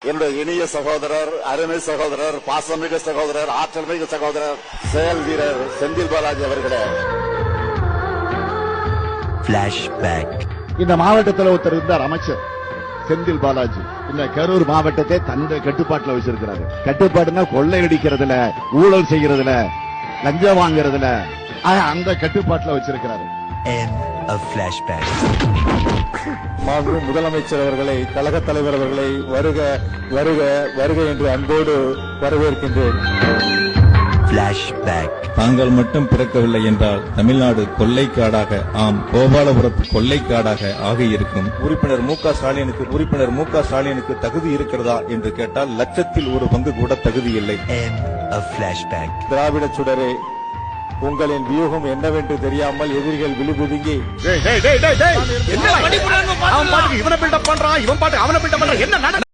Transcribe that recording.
என்னுடைய இனிய சகோதரர், அருமை சகோதரர், பாசமிகு சகோதரர், ஆற்றல் மிகு சகோதரர், செயல் வீரர் செந்தில் பாலாஜி அவர்களே. இந்த மாவட்டத்தில் ஒருத்தர் இருந்தார், அமைச்சர் செந்தில் பாலாஜி. இந்த கரூர் மாவட்டத்தை தன்னுடைய கட்டுப்பாட்டில் வச்சிருக்கிறாரு. கட்டுப்பாடுனா கொள்ளையடிக்கிறதுல, ஊழல் செய்யறதுல, லஞ்சம் வாங்குறதுல, அந்த கட்டுப்பாட்டில் வச்சிருக்கிறாரு. மாண்பு முதலமைச்சர் அவர்களை, கழக தலைவர் அவர்களை வருக வருக வருக என்று அன்போடு வரவேற்கின்றேன். தாங்கள் மட்டும் பிறக்கவில்லை என்றால் தமிழ்நாடு கொள்ளைக்காடாக, ஆம் கோபாலபுரத்து கொள்ளைக்காடாக ஆகியிருக்கும். உறுப்பினர் மு க ஸ்டாலினுக்கு தகுதி இருக்கிறதா என்று கேட்டால் லட்சத்தில் ஒரு பங்கு கூட தகுதி இல்லை. திராவிட சுடரே, உங்களின் வியூகம் என்னவென்று தெரியாமல் எதிரிகள் விழிபுதுங்கி இவனை பில்டப் பண்றான், இவன் பாட்டு அவனை பில்டப் பண்றான், என்ன